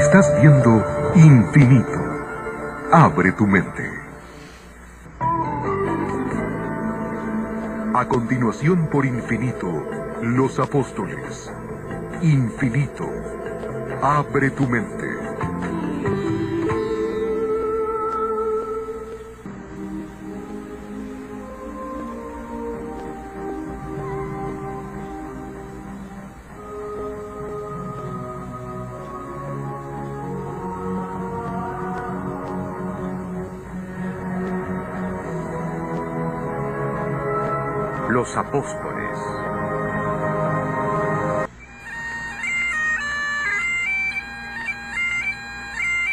Estás viendo Infinito. Abre tu mente. A continuación por Infinito, los apóstoles. Infinito. Abre tu mente. Los apóstoles.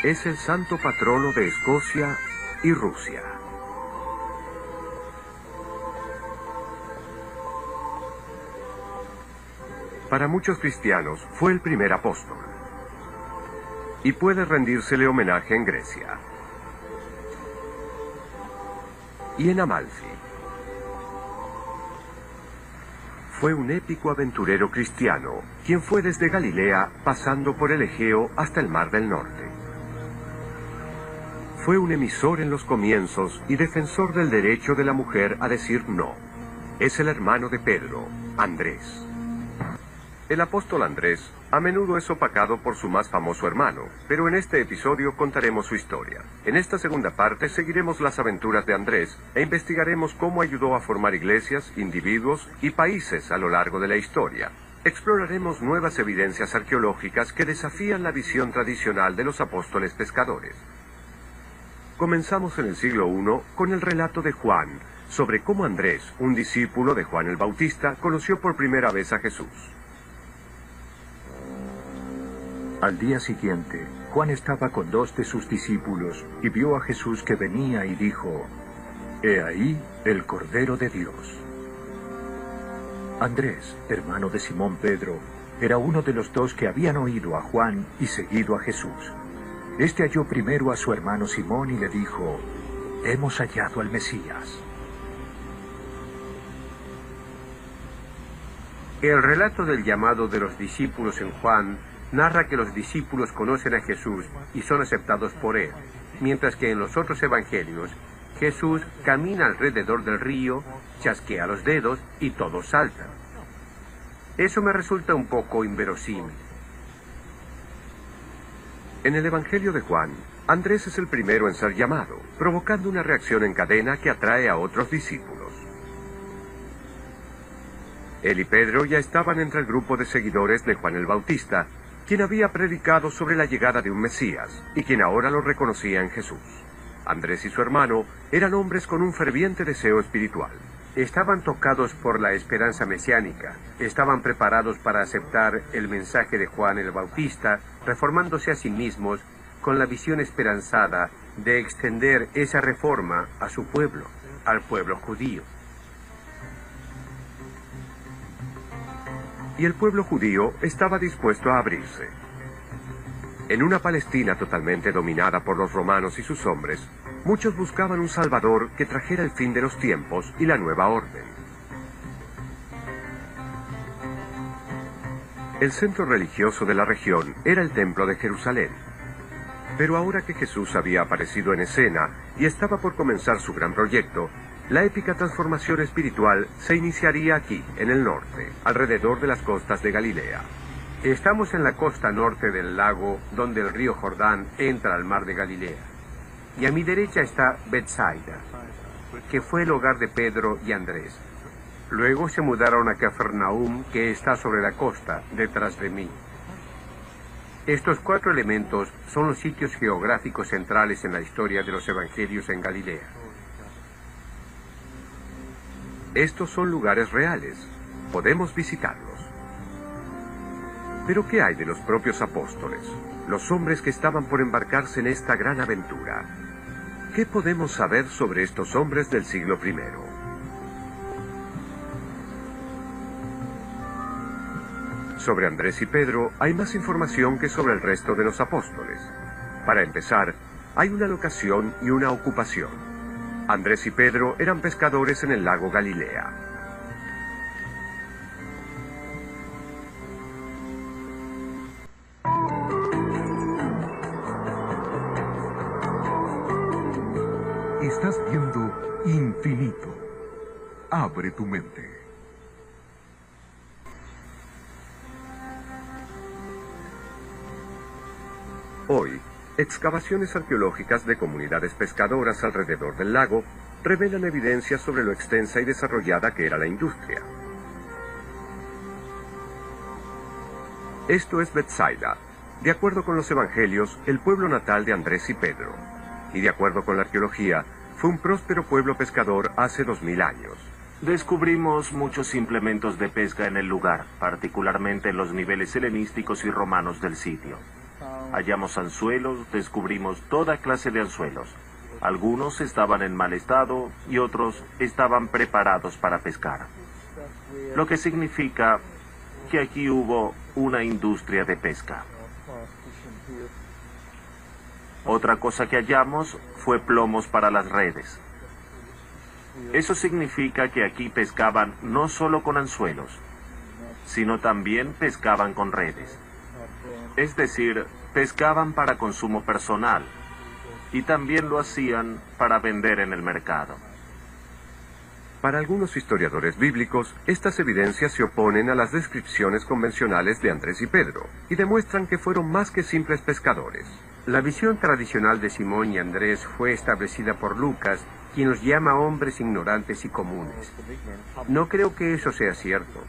Es el santo patrono de Escocia y Rusia. Para muchos cristianos fue el primer apóstol y puede rendírsele homenaje en Grecia y en Amalfi. Fue un épico aventurero cristiano, quien fue desde Galilea, pasando por el Egeo hasta el Mar del Norte. Fue un emisor en los comienzos y defensor del derecho de la mujer a decir no. Es el hermano de Pedro, Andrés. El apóstol Andrés a menudo es opacado por su más famoso hermano, pero en este episodio contaremos su historia. En esta segunda parte seguiremos las aventuras de Andrés e investigaremos cómo ayudó a formar iglesias, individuos y países a lo largo de la historia. Exploraremos nuevas evidencias arqueológicas que desafían la visión tradicional de los apóstoles pescadores. Comenzamos en el siglo I con el relato de Juan, sobre cómo Andrés, un discípulo de Juan el Bautista, conoció por primera vez a Jesús. Al día siguiente, Juan estaba con 2 de sus discípulos y vio a Jesús que venía y dijo: «He ahí el Cordero de Dios». Andrés, hermano de Simón Pedro, era uno de los 2 que habían oído a Juan y seguido a Jesús. Este halló primero a su hermano Simón y le dijo: «Hemos hallado al Mesías». El relato del llamado de los discípulos en Juan narra que los discípulos conocen a Jesús y son aceptados por él, mientras que en los otros evangelios, Jesús camina alrededor del río, chasquea los dedos y todos saltan. Eso me resulta un poco inverosímil. En el Evangelio de Juan, Andrés es el primero en ser llamado, provocando una reacción en cadena que atrae a otros discípulos. Él y Pedro ya estaban entre el grupo de seguidores de Juan el Bautista, quien había predicado sobre la llegada de un Mesías, y quien ahora lo reconocía en Jesús. Andrés y su hermano eran hombres con un ferviente deseo espiritual. Estaban tocados por la esperanza mesiánica, estaban preparados para aceptar el mensaje de Juan el Bautista, reformándose a sí mismos con la visión esperanzada de extender esa reforma a su pueblo, al pueblo judío. Y el pueblo judío estaba dispuesto a abrirse. En una Palestina totalmente dominada por los romanos y sus hombres, muchos buscaban un Salvador que trajera el fin de los tiempos y la nueva orden. El centro religioso de la región era el Templo de Jerusalén. Pero ahora que Jesús había aparecido en escena y estaba por comenzar su gran proyecto, la épica transformación espiritual se iniciaría aquí, en el norte, alrededor de las costas de Galilea. Estamos en la costa norte del lago, donde el río Jordán entra al mar de Galilea. Y a mi derecha está Betsaida, que fue el hogar de Pedro y Andrés. Luego se mudaron a Cafarnaúm, que está sobre la costa, detrás de mí. Estos 4 elementos son los sitios geográficos centrales en la historia de los evangelios en Galilea. Estos son lugares reales. Podemos visitarlos. Pero ¿qué hay de los propios apóstoles? Los hombres que estaban por embarcarse en esta gran aventura. ¿Qué podemos saber sobre estos hombres del siglo I? Sobre Andrés y Pedro hay más información que sobre el resto de los apóstoles. Para empezar, hay una locación y una ocupación. Andrés y Pedro eran pescadores en el lago Galilea. abre tu mente. Hoy, excavaciones arqueológicas de comunidades pescadoras alrededor del lago revelan evidencias sobre lo extensa y desarrollada que era la industria. Esto es Betsaida, de acuerdo con los evangelios, el pueblo natal de Andrés y Pedro, y de acuerdo con la arqueología, fue un próspero pueblo pescador hace 2000 años. Descubrimos muchos implementos de pesca en el lugar, particularmente en los niveles helenísticos y romanos del sitio. Hallamos anzuelos, descubrimos toda clase de anzuelos. Algunos estaban en mal estado y otros estaban preparados para pescar. Lo que significa que aquí hubo una industria de pesca. Otra cosa que hallamos fue plomos para las redes. Eso significa que aquí pescaban no solo con anzuelos, sino también pescaban con redes. Es decir, pescaban para consumo personal y también lo hacían para vender en el mercado. Para algunos historiadores bíblicos, estas evidencias se oponen a las descripciones convencionales de Andrés y Pedro y demuestran que fueron más que simples pescadores. La visión tradicional de Simón y Andrés fue establecida por Lucas, quien los llama hombres ignorantes y comunes. No creo que eso sea cierto.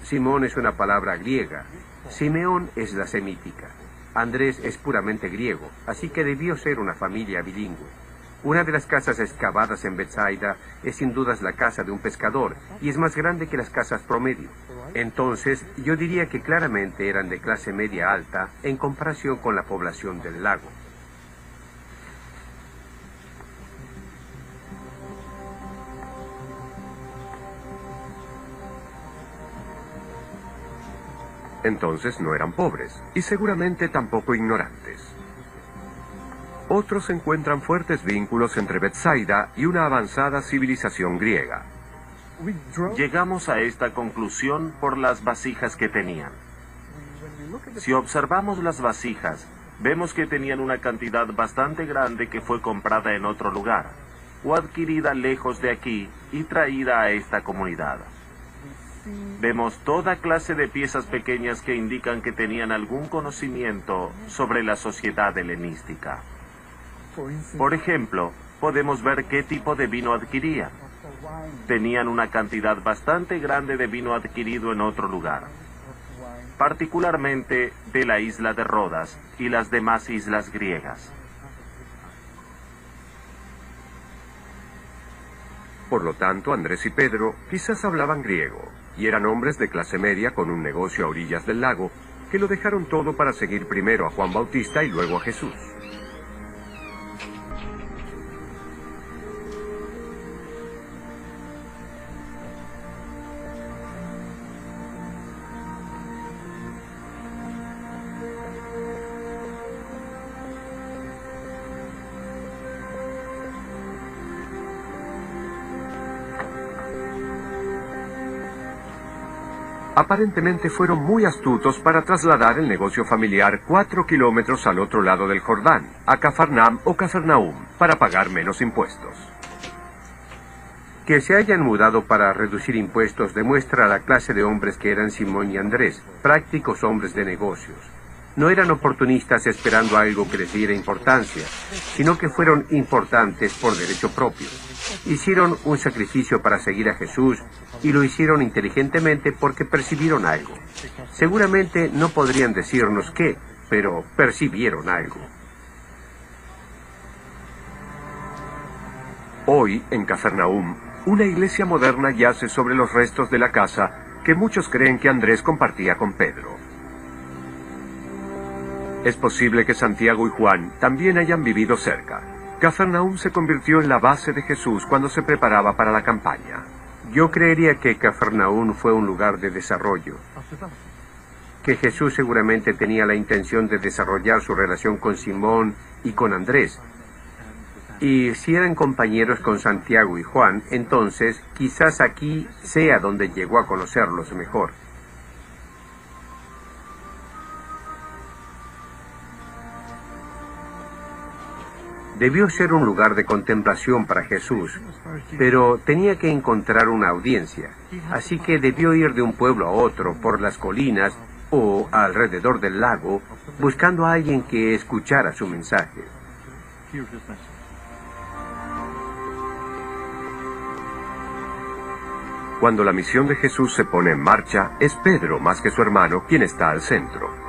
Simón es una palabra griega, Simeón es la semítica, Andrés es puramente griego, así que debió ser una familia bilingüe. Una de las casas excavadas en Betsaida es sin dudas la casa de un pescador y es más grande que las casas promedio. Entonces, yo diría que claramente eran de clase media alta en comparación con la población del lago. Entonces no eran pobres y seguramente tampoco ignorantes. Otros encuentran fuertes vínculos entre Betsaida y una avanzada civilización griega. Llegamos a esta conclusión por las vasijas que tenían. Si observamos las vasijas, vemos que tenían una cantidad bastante grande que fue comprada en otro lugar, o adquirida lejos de aquí y traída a esta comunidad. Vemos toda clase de piezas pequeñas que indican que tenían algún conocimiento sobre la sociedad helenística. Por ejemplo, podemos ver qué tipo de vino adquirían. Tenían una cantidad bastante grande de vino adquirido en otro lugar, particularmente de la isla de Rodas y las demás islas griegas. Por lo tanto, Andrés y Pedro quizás hablaban griego, y eran hombres de clase media con un negocio a orillas del lago, que lo dejaron todo para seguir primero a Juan Bautista y luego a Jesús. Aparentemente fueron muy astutos para trasladar el negocio familiar 4 kilómetros al otro lado del Jordán, a Cafarnaum o Cafarnaum, para pagar menos impuestos. Que se hayan mudado para reducir impuestos demuestra la clase de hombres que eran Simón y Andrés, prácticos hombres de negocios. No eran oportunistas esperando algo que les diera importancia, sino que fueron importantes por derecho propio. Hicieron un sacrificio para seguir a Jesús y lo hicieron inteligentemente porque percibieron algo. Seguramente no podrían decirnos qué, pero percibieron algo. Hoy, en Cafarnaum, una iglesia moderna yace sobre los restos de la casa que muchos creen que Andrés compartía con Pedro. Es posible que Santiago y Juan también hayan vivido cerca. Cafarnaum se convirtió en la base de Jesús cuando se preparaba para la campaña. Yo creería que Cafarnaum fue un lugar de desarrollo, que Jesús seguramente tenía la intención de desarrollar su relación con Simón y con Andrés. Y si eran compañeros con Santiago y Juan, entonces quizás aquí sea donde llegó a conocerlos mejor. Debió ser un lugar de contemplación para Jesús, pero tenía que encontrar una audiencia, así que debió ir de un pueblo a otro por las colinas o alrededor del lago, buscando a alguien que escuchara su mensaje. Cuando la misión de Jesús se pone en marcha, es Pedro más que su hermano quien está al centro.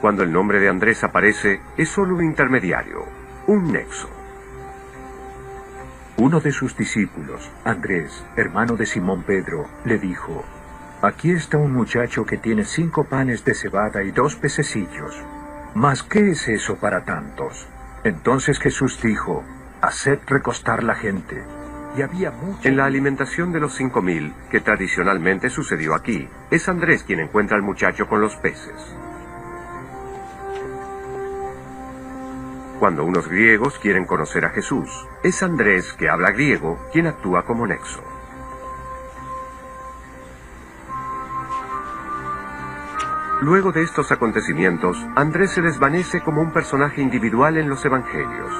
Cuando el nombre de Andrés aparece, es solo un intermediario, un nexo. Uno de sus discípulos, Andrés, hermano de Simón Pedro, le dijo: «Aquí está un muchacho que tiene 5 panes de cebada y 2 pececillos. ¿Mas qué es eso para tantos?». Entonces Jesús dijo: «Haced recostar la gente». Y había mucha... En la alimentación de los 5.000, que tradicionalmente sucedió aquí, es Andrés quien encuentra al muchacho con los peces. Cuando unos griegos quieren conocer a Jesús, es Andrés, que habla griego, quien actúa como nexo. Luego de estos acontecimientos, Andrés se desvanece como un personaje individual en los evangelios.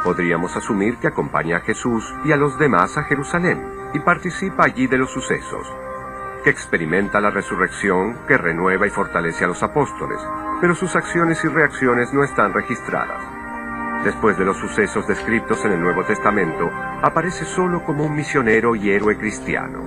Podríamos asumir que acompaña a Jesús y a los demás a Jerusalén, y participa allí de los sucesos, que experimenta la resurrección, que renueva y fortalece a los apóstoles, pero sus acciones y reacciones no están registradas. Después de los sucesos descritos en el Nuevo Testamento, aparece solo como un misionero y héroe cristiano.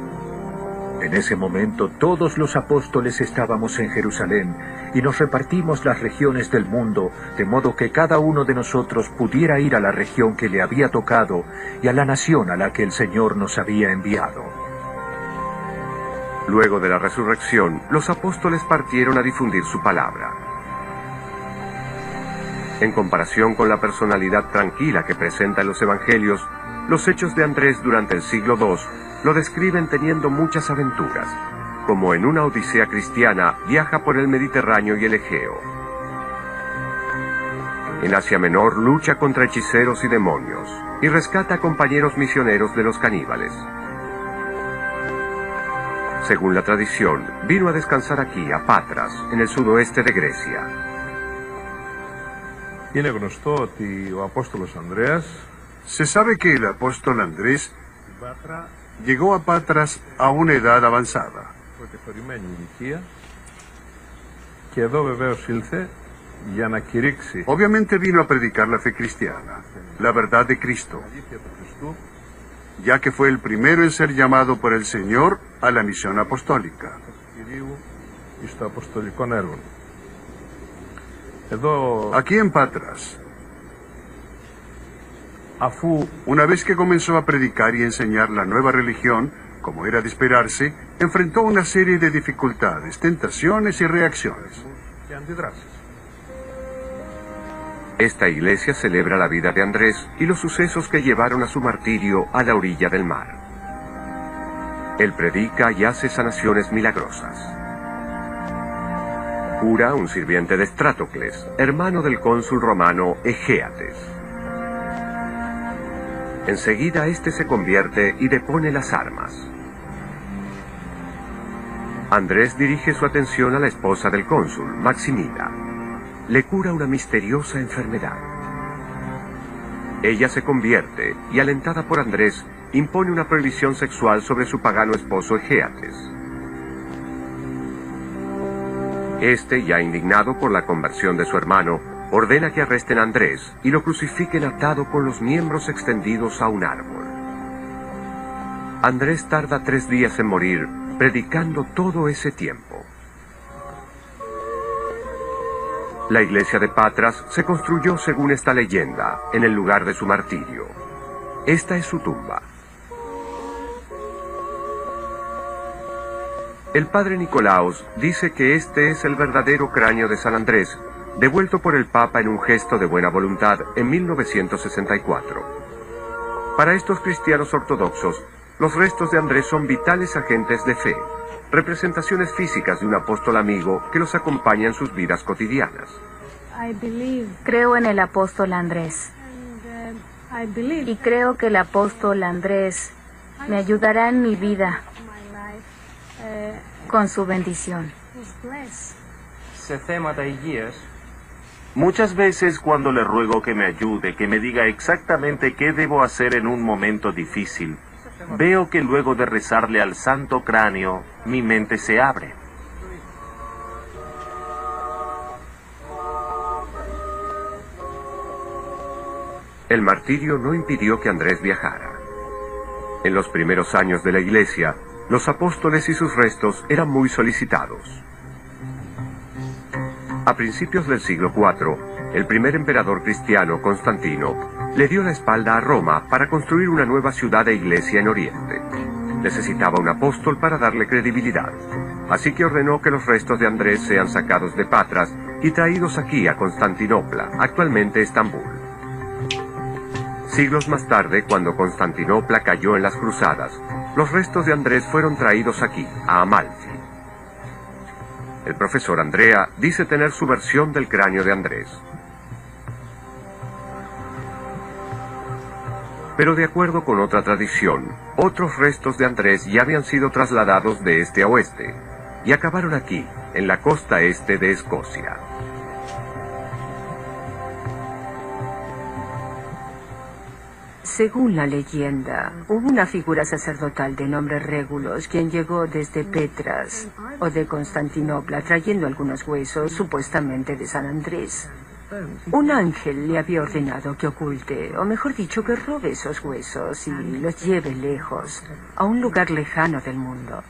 En ese momento todos los apóstoles estábamos en Jerusalén y nos repartimos las regiones del mundo, de modo que cada uno de nosotros pudiera ir a la región que le había tocado y a la nación a la que el Señor nos había enviado. Luego de la resurrección, los apóstoles partieron a difundir su palabra. En comparación con la personalidad tranquila que presenta en los evangelios, los hechos de Andrés durante el siglo II lo describen teniendo muchas aventuras, como en una odisea cristiana viaja por el Mediterráneo y el Egeo. En Asia Menor lucha contra hechiceros y demonios, y rescata a compañeros misioneros de los caníbales. Según la tradición, vino a descansar aquí, a Patras, en el sudoeste de Grecia. Είναι γνωστό ότι ο Απόστολος Ανδρέας Se sabe que el apóstol Andrés llegó a Patras a una edad avanzada. προκεφαλισμένη ηλικία και εδώ βεβαίως ήλθε για να κηρύξει Obviamente vino a predicar la fe cristiana, la verdad de Cristo, αλήθεια του Χριστού ya que fue el primero en ser llamado por el Señor a la misión apostólica. του Κυρίου εις το αποστολικών έργων. Εδώ, Aquí en Patras, αφού una vez que comenzó a predicar y enseñar la nueva religión, como era de esperarse, enfrentó una serie de dificultades, tentaciones y reacciones. και αντιδράσεις. Esta iglesia celebra la vida de Andrés y los sucesos que llevaron a su martirio a la orilla del mar. Él predica y hace sanaciones milagrosas. Cura a un sirviente de Estratocles, hermano del cónsul romano Egéates. Enseguida este se convierte y depone las armas. Andrés dirige su atención a la esposa del cónsul, Maximila. Le cura una misteriosa enfermedad. Ella se convierte y, alentada por Andrés, impone una prohibición sexual sobre su pagano esposo Egéates. Este, ya indignado por la conversión de su hermano, ordena que arresten a Andrés y lo crucifiquen atado con los miembros extendidos a un árbol. Andrés tarda 3 días en morir, predicando todo ese tiempo. La iglesia de Patras se construyó según esta leyenda, en el lugar de su martirio. Esta es su tumba. El padre Nicolaos dice que este es el verdadero cráneo de San Andrés, devuelto por el Papa en un gesto de buena voluntad en 1964. Para estos cristianos ortodoxos, los restos de Andrés son vitales agentes de fe, representaciones físicas de un apóstol amigo que los acompaña en sus vidas cotidianas. Creo en el apóstol Andrés. Y creo que el apóstol Andrés me ayudará en mi vida con su bendición. Σε θέματα υγείας, Muchas veces cuando le ruego que me ayude, que me diga exactamente qué debo hacer en un momento difícil, veo que luego de rezarle al santo cráneo, mi mente se abre. El martirio no impidió que Andrés viajara. En los primeros años de la Iglesia, los apóstoles y sus restos eran muy solicitados. A principios del siglo IV, el primer emperador cristiano, Constantino, le dio la espalda a Roma para construir una nueva ciudad e iglesia en Oriente. Necesitaba un apóstol para darle credibilidad, así que ordenó que los restos de Andrés sean sacados de Patras y traídos aquí a Constantinopla, actualmente Estambul. Siglos más tarde, cuando Constantinopla cayó en las cruzadas, los restos de Andrés fueron traídos aquí, a Amalfi. El profesor Andrea dice tener su versión del cráneo de Andrés. Pero de acuerdo con otra tradición, otros restos de Andrés ya habían sido trasladados de este a oeste, y acabaron aquí, en la costa este de Escocia. Según la leyenda, hubo una figura sacerdotal de nombre Regulus, quien llegó desde Petras o de Constantinopla trayendo algunos huesos, supuestamente de San Andrés. Un ángel le había ordenado que oculte, o mejor dicho, que robe esos huesos y los lleve lejos, a un lugar lejano del mundo.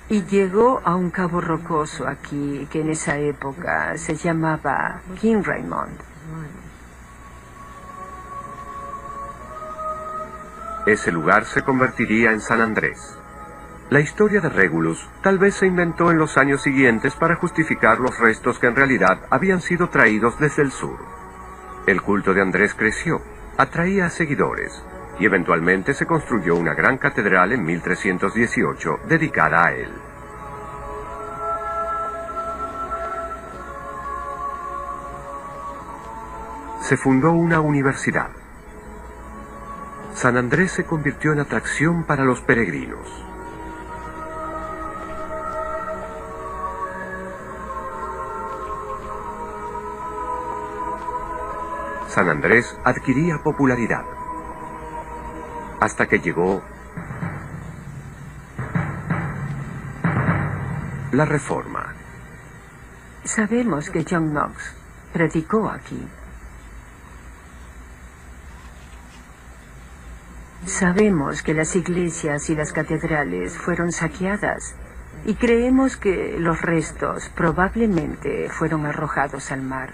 Y llegó a un cabo rocoso aquí, que en esa época se llamaba King Raymond. Ese lugar se convertiría en San Andrés. La historia de Regulus tal vez se inventó en los años siguientes para justificar los restos que en realidad habían sido traídos desde el sur. El culto de Andrés creció, atraía a seguidores, y eventualmente se construyó una gran catedral en 1318 dedicada a él. Se fundó una universidad. San Andrés se convirtió en atracción para los peregrinos. San Andrés adquiría popularidad, hasta que llegó la Reforma. Sabemos que John Knox predicó aquí. Sabemos que las iglesias y las catedrales fueron saqueadas y creemos que los restos probablemente fueron arrojados al mar.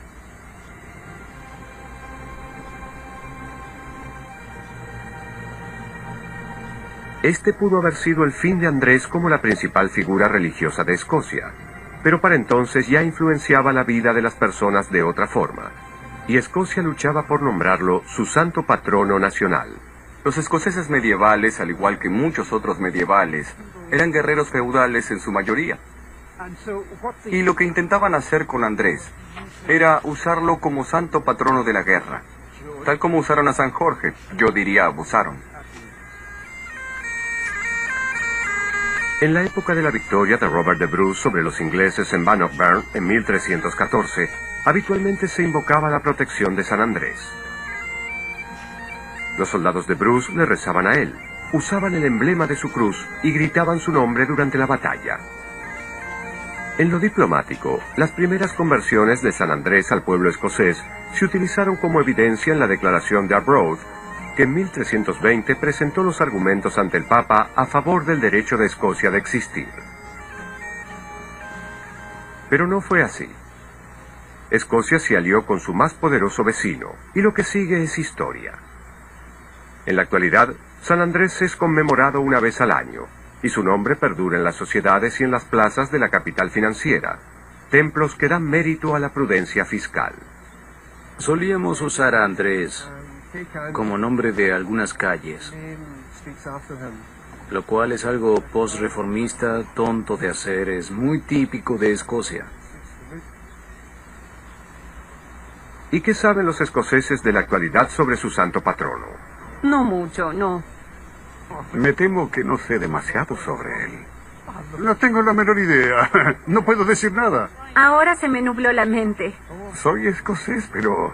Este pudo haber sido el fin de Andrés como la principal figura religiosa de Escocia, pero para entonces ya influenciaba la vida de las personas de otra forma, y Escocia luchaba por nombrarlo su santo patrono nacional. Los escoceses medievales, al igual que muchos otros medievales, eran guerreros feudales en su mayoría. Y lo que intentaban hacer con Andrés era usarlo como santo patrono de la guerra. Tal como usaron a San Jorge, yo diría abusaron. En la época de la victoria de Robert de Bruce sobre los ingleses en Bannockburn en 1314, habitualmente se invocaba la protección de San Andrés. Los soldados de Bruce le rezaban a él, usaban el emblema de su cruz y gritaban su nombre durante la batalla. En lo diplomático, las primeras conversiones de San Andrés al pueblo escocés se utilizaron como evidencia en la declaración de Arbroath, que en 1320 presentó los argumentos ante el Papa a favor del derecho de Escocia de existir. Pero no fue así. Escocia se alió con su más poderoso vecino, y lo que sigue es historia. En la actualidad, San Andrés es conmemorado una vez al año, y su nombre perdura en las sociedades y en las plazas de la capital financiera, templos que dan mérito a la prudencia fiscal. Solíamos usar a Andrés como nombre de algunas calles, lo cual es algo post-reformista, tonto de hacer, es muy típico de Escocia. ¿Y qué saben los escoceses de la actualidad sobre su santo patrono? No mucho, no. Me temo que no sé demasiado sobre él. No tengo la menor idea. No puedo decir nada. Ahora se me nubló la mente. Soy escocés, pero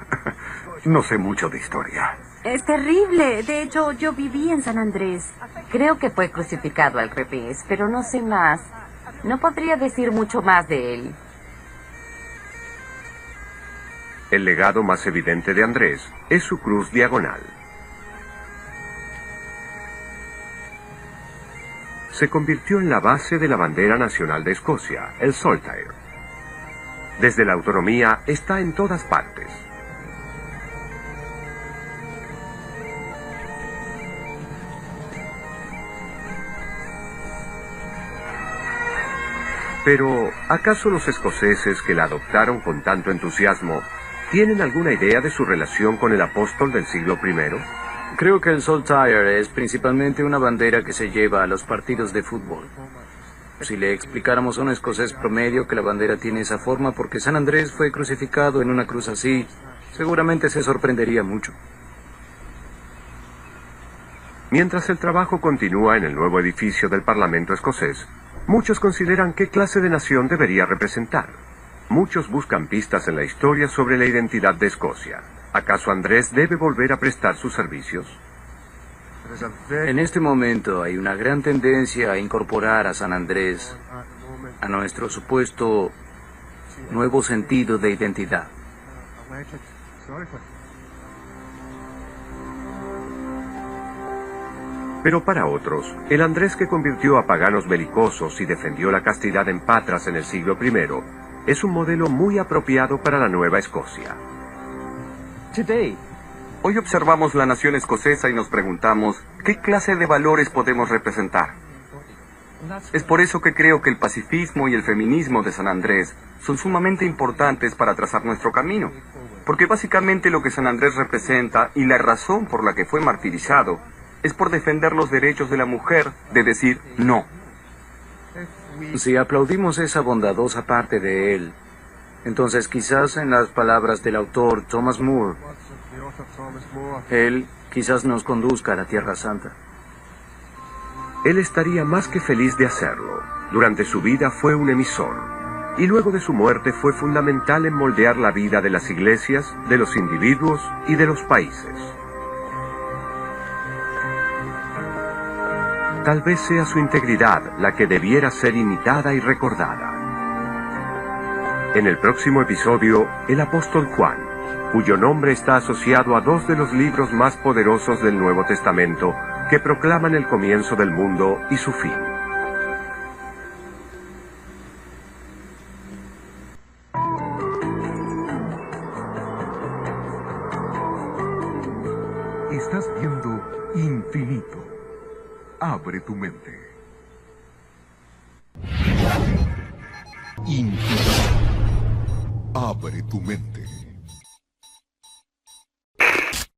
no sé mucho de historia. Es terrible. De hecho, yo viví en San Andrés. Creo que fue crucificado al revés, pero no sé más. No podría decir mucho más de él. El legado más evidente de Andrés es su cruz diagonal. Se convirtió en la base de la bandera nacional de Escocia, el Saltire. Desde la autonomía está en todas partes. Pero, ¿acaso los escoceses que la adoptaron con tanto entusiasmo tienen alguna idea de su relación con el apóstol del siglo I? Creo que el Saltire es principalmente una bandera que se lleva a los partidos de fútbol. Si le explicáramos a un escocés promedio que la bandera tiene esa forma porque San Andrés fue crucificado en una cruz así, seguramente se sorprendería mucho. Mientras el trabajo continúa en el nuevo edificio del Parlamento escocés, muchos consideran qué clase de nación debería representar. Muchos buscan pistas en la historia sobre la identidad de Escocia. ¿Acaso Andrés debe volver a prestar sus servicios? En este momento hay una gran tendencia a incorporar a San Andrés a nuestro supuesto nuevo sentido de identidad. Pero para otros, el Andrés que convirtió a paganos belicosos y defendió la castidad en Patras en el siglo I es un modelo muy apropiado para la Nueva Escocia. Hoy observamos la nación escocesa y nos preguntamos, ¿qué clase de valores podemos representar? Es por eso que creo que el pacifismo y el feminismo de San Andrés son sumamente importantes para trazar nuestro camino. Porque básicamente lo que San Andrés representa y la razón por la que fue martirizado es por defender los derechos de la mujer de decir no. Si aplaudimos esa bondadosa parte de él, entonces quizás en las palabras del autor Thomas Moore, él quizás nos conduzca a la Tierra Santa. Él estaría más que feliz de hacerlo. Durante su vida fue un emisor, y luego de su muerte fue fundamental en moldear la vida de las iglesias, de los individuos y de los países. Tal vez sea su integridad la que debiera ser imitada y recordada. En el próximo episodio, el apóstol Juan, cuyo nombre está asociado a dos de los libros más poderosos del Nuevo Testamento que proclaman el comienzo del mundo y su fin. Estás viendo Infinito. Abre tu mente. Infinito. Abre tu mente.